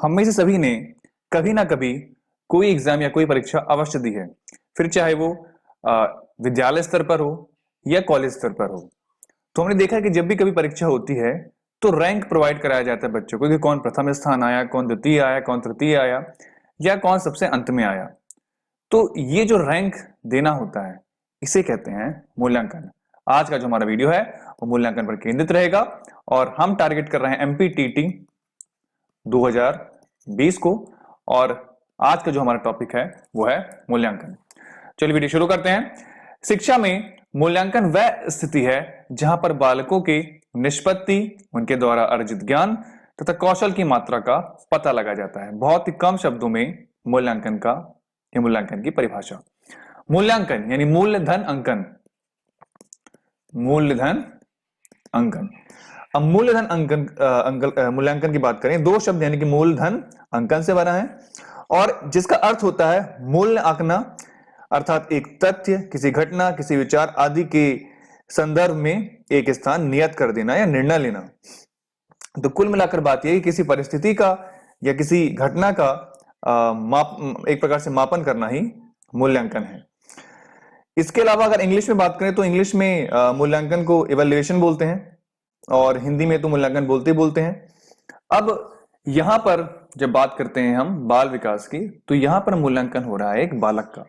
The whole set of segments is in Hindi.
हम में से सभी ने कभी ना कभी कोई एग्जाम या कोई परीक्षा अवश्य दी है, फिर चाहे वो विद्यालय स्तर पर हो या कॉलेज स्तर पर हो। तो हमने देखा है कि जब भी कभी परीक्षा होती है तो रैंक प्रोवाइड कराया जाता है बच्चों को कि कौन प्रथम स्थान आया, कौन द्वितीय आया, कौन तृतीय आया या कौन सबसे अंत में आया। तो ये जो रैंक देना होता है इसे कहते हैं मूल्यांकन। आज का जो हमारा वीडियो है वो मूल्यांकन पर केंद्रित रहेगा और हम टारगेट कर रहे हैं एमपीटीटी 2020 को। और आज का जो हमारा टॉपिक है वो है मूल्यांकन। चलिए वीडियो शुरू करते हैं। शिक्षा में मूल्यांकन वह स्थिति है जहां पर बालकों के निष्पत्ति, उनके द्वारा अर्जित ज्ञान तथा कौशल की मात्रा का पता लगाया जाता है। बहुत ही कम शब्दों में मूल्यांकन की परिभाषा। मूल्यांकन यानी मूल्यधन अंकन। मूल्यधन अंकन। अब मूल्यधन मूल्यांकन की बात करें, दो शब्द यानी कि मूलधन अंकन से बना है और जिसका अर्थ होता है मूल्य आंकना, अर्थात एक तथ्य, किसी घटना, किसी विचार आदि के संदर्भ में एक स्थान नियत कर देना या निर्णय लेना। तो कुल मिलाकर बात यह कि किसी परिस्थिति का या किसी घटना का एक प्रकार से मापन करना ही मूल्यांकन है। इसके अलावा अगर इंग्लिश में बात करें तो इंग्लिश में मूल्यांकन को इवैल्यूएशन बोलते हैं और हिंदी में तो मूल्यांकन बोलते हैं। अब यहां पर जब बात करते हैं हम बाल विकास की, तो यहां पर मूल्यांकन हो रहा है एक बालक का,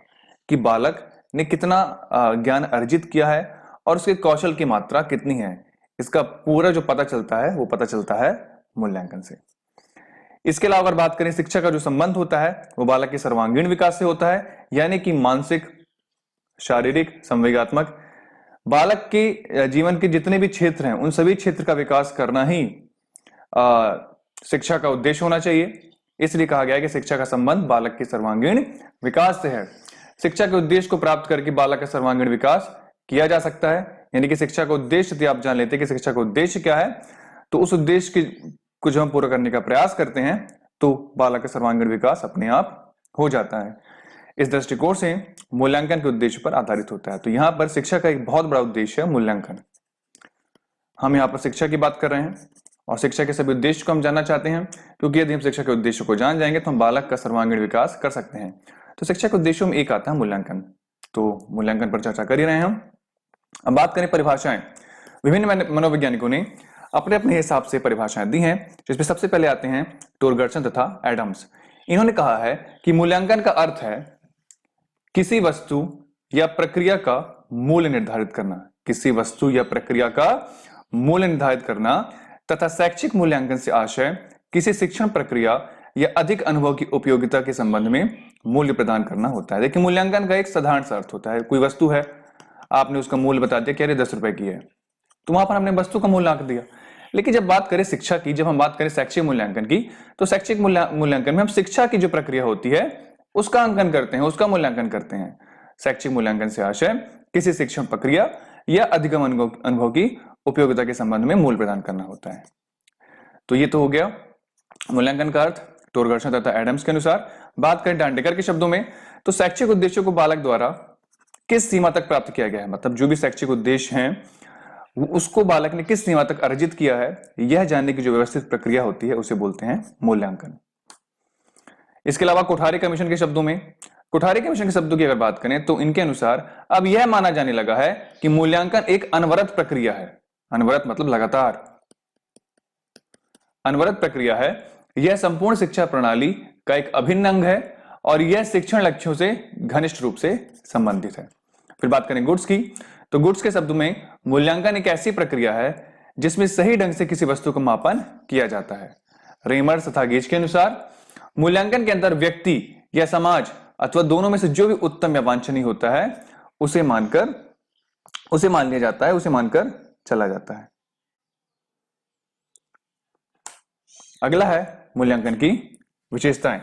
कि बालक ने कितना ज्ञान अर्जित किया है और उसके कौशल की मात्रा कितनी है। इसका पूरा जो पता चलता है वो पता चलता है मूल्यांकन से। इसके अलावा अगर बात करें शिक्षा का जो संबंध होता है वो बालक के सर्वांगीण विकास से होता है, यानी कि मानसिक, शारीरिक, संवेगात्मक, बालक के जीवन के जितने भी क्षेत्र हैं उन सभी क्षेत्र का विकास करना ही शिक्षा का उद्देश्य होना चाहिए। इसलिए कहा गया है कि शिक्षा का संबंध बालक के सर्वांगीण विकास से है। शिक्षा के उद्देश्य को प्राप्त करके बालक का सर्वांगीण विकास किया जा सकता है, यानी कि शिक्षा का उद्देश्य यदि आप जान लेते हैं कि शिक्षा का उद्देश्य क्या है, तो उस उद्देश्य को जब हम पूरा करने का प्रयास करते हैं तो बालक का सर्वांगीण विकास अपने आप हो जाता है। इस दृष्टिकोण से मूल्यांकन के उद्देश्य पर आधारित होता है। तो यहां पर शिक्षा का एक बहुत बड़ा उद्देश्य है मूल्यांकन। हम यहां पर शिक्षा की बात कर रहे हैं और शिक्षा के सभी उद्देश्य को हम जानना चाहते हैं, क्योंकि यदि हम शिक्षा के उद्देश्य को जान जाएंगे तो हम बालक का सर्वांगीण विकास कर सकते हैं। तो शिक्षा के उद्देश्यों में एक आता है मूल्यांकन। तो मूल्यांकन पर चर्चा कर ही रहे हैं हम। अब बात करें परिभाषाएं। विभिन्न मनोवैज्ञानिकों ने अपने अपने हिसाब से परिभाषाएं दी हैं, जिसमें सबसे पहले आते हैं टोरगर्सन तथा एडम्स। इन्होंने कहा है कि मूल्यांकन का अर्थ है किसी वस्तु या प्रक्रिया का मूल्य निर्धारित करना, किसी वस्तु या प्रक्रिया का मूल्य निर्धारित करना, तथा शैक्षिक मूल्यांकन से आशय किसी शिक्षण प्रक्रिया या अधिक अनुभव की उपयोगिता के संबंध में मूल्य प्रदान करना होता है। देखिए, मूल्यांकन का एक साधारण सा अर्थ होता है, कोई वस्तु है, आपने उसका मूल्य बता दिया कि अरे 10 रुपए की है, तो वहां पर हमने वस्तु का मूल्य आंक दिया। लेकिन जब बात करें शिक्षा की, जब हम बात करें शैक्षिक मूल्यांकन की, तो शैक्षिक मूल्यांकन में हम शिक्षा की जो प्रक्रिया होती है उसका अंकन करते हैं, उसका मूल्यांकन करते हैं। शैक्षिक मूल्यांकन से आशय किसी शिक्षण प्रक्रिया या अधिगम अनुभव की उपयोगिता के संबंध में मूल्य प्रदान करना होता है। तो ये तो हो गया मूल्यांकन का अर्थ टोरगर्सन तथा एडम्स के अनुसार। बात करें डांडेकर के शब्दों में, तो शैक्षिक उद्देश्यों को बालक द्वारा किस सीमा तक प्राप्त किया गया है, मतलब जो भी शैक्षिक उद्देश्य हैं उसको बालक ने किस सीमा तक अर्जित किया है, यह जानने की जो व्यवस्थित प्रक्रिया होती है उसे बोलते हैं मूल्यांकन। इसके अलावा कोठारी कमीशन के शब्दों में, कोठारी कमीशन के शब्दों की अगर बात करें तो इनके अनुसार अब यह माना जाने लगा है कि मूल्यांकन एक अनवरत प्रक्रिया है। अनवरत मतलब लगातार, अनवरत प्रक्रिया है। यह संपूर्ण शिक्षा प्रणाली का एक अभिन्न अंग है और यह शिक्षण लक्ष्यों से घनिष्ठ रूप से संबंधित है। फिर बात करें गुड्स की, तो गुड्स के शब्दों में मूल्यांकन एक ऐसी प्रक्रिया है जिसमें सही ढंग से किसी वस्तु का मापन किया जाता है। रेमर्स तथा गेज के अनुसार मूल्यांकन के अंदर व्यक्ति या समाज अथवा दोनों में से जो भी उत्तम या वांछनीय होता है उसे मान लिया जाता है, उसे मानकर चला जाता है। अगला है मूल्यांकन की विशेषताएं।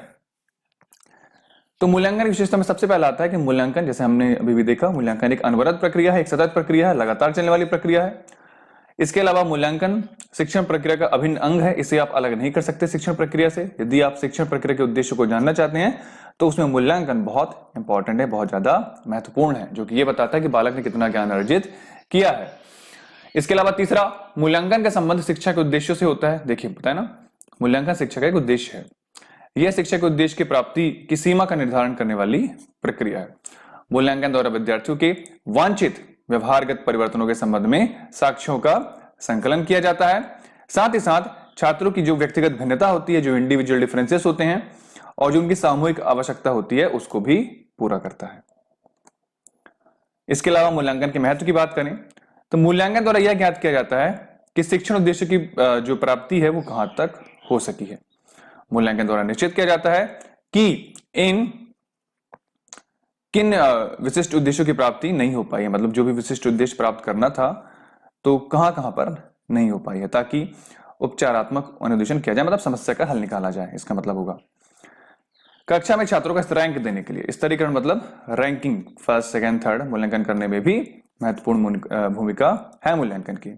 तो मूल्यांकन की विशेषता में सबसे पहला आता है कि मूल्यांकन, जैसे हमने अभी भी देखा, मूल्यांकन एक अनवरत प्रक्रिया है, एक सतत प्रक्रिया है, लगातार चलने वाली प्रक्रिया है। इसके अलावा मूल्यांकन शिक्षण प्रक्रिया का अभिन्न अंग है, इसे आप अलग नहीं कर सकते शिक्षण प्रक्रिया से। यदि आप शिक्षण प्रक्रिया के उद्देश्य को जानना चाहते हैं तो उसमें मूल्यांकन बहुत इंपॉर्टेंट है, बहुत ज्यादा महत्वपूर्ण है, जो कि यह बताता है कि बालक ने कितना ज्ञान अर्जित किया है। इसके अलावा तीसरा, मूल्यांकन का संबंध शिक्षा के उद्देश्यों से होता है। देखिए, पता है ना, मूल्यांकन शिक्षा का एक उद्देश्य है। यह शिक्षा के उद्देश्य की प्राप्ति की सीमा का निर्धारण करने वाली प्रक्रिया है। मूल्यांकन द्वारा विद्यार्थियों के वांछित व्यवहारगत परिवर्तनों के संबंध में साक्ष्यों का संकलन किया जाता है। साथ ही साथ छात्रों की जो व्यक्तिगत भिन्नता होती है, जो इंडिविजुअल डिफरेंसेस होते हैं और जो उनकी सामूहिक आवश्यकता होती है, उसको भी पूरा करता है। इसके अलावा मूल्यांकन के महत्व की बात करें तो मूल्यांकन द्वारा यह ज्ञात किया जाता है कि शिक्षण उद्देश्य की जो प्राप्ति है वो कहां तक हो सकी है। मूल्यांकन द्वारा निश्चित किया जाता है कि इन किन विशिष्ट उद्देश्यों की प्राप्ति नहीं हो पाई है, मतलब जो भी विशिष्ट उद्देश्य प्राप्त करना था तो कहां पर नहीं हो पाई है, ताकि उपचारात्मक अनुदेशन किया जाए, मतलब समस्या का हल निकाला जाए। इसका मतलब होगा कक्षा में छात्रों का रैंक देने के लिए स्तरीकरण, मतलब रैंकिंग फर्स्ट सेकंड थर्ड मूल्यांकन करने में भी महत्वपूर्ण भूमिका है मूल्यांकन की।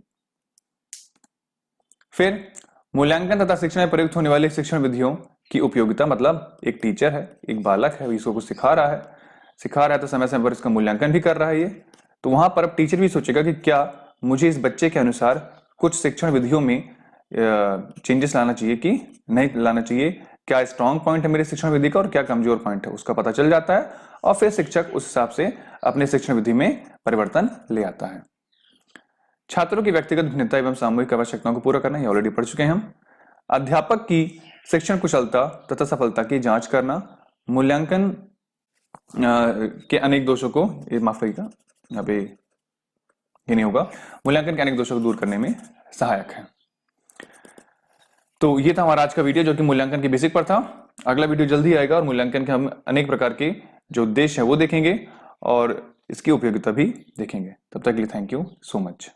फिर मूल्यांकन तथा शिक्षण में प्रयुक्त होने वाली शिक्षण विधियों की उपयोगिता, मतलब एक टीचर है, एक बालक है, इसको कुछ सिखा रहा है तो समय समय पर इसका मूल्यांकन भी कर रहा है ये, तो वहां पर अब टीचर भी सोचेगा कि क्या मुझे इस बच्चे के अनुसार कुछ शिक्षण विधियों में चेंजेस लाना चाहिए कि नहीं लाना चाहिए, क्या स्ट्रॉन्ग पॉइंट है मेरे शिक्षण विधि का और क्या कमजोर पॉइंट है, उसका पता चल जाता है और फिर शिक्षक उस हिसाब से अपने शिक्षण विधि में परिवर्तन ले आता है। छात्रों की व्यक्तिगत भिन्नता एवं सामूहिक आवश्यकताओं को पूरा करना, ये ऑलरेडी पढ़ चुके हैं हम। अध्यापक की शिक्षण कुशलता तथा सफलता की जांच करना मूल्यांकन के अनेक दोषों को, माफ करिएगा यहाँ पे ये नहीं होगा, मूल्यांकन के अनेक दोषों को दूर करने में सहायक है। तो ये था हमारा आज का वीडियो जो कि मूल्यांकन के बेसिक पर था। अगला वीडियो जल्दी आएगा और मूल्यांकन के हम अनेक प्रकार के जो उद्देश्य है वो देखेंगे और इसकी उपयोगिता भी देखेंगे। तब तक के लिए थैंक यू सो मच।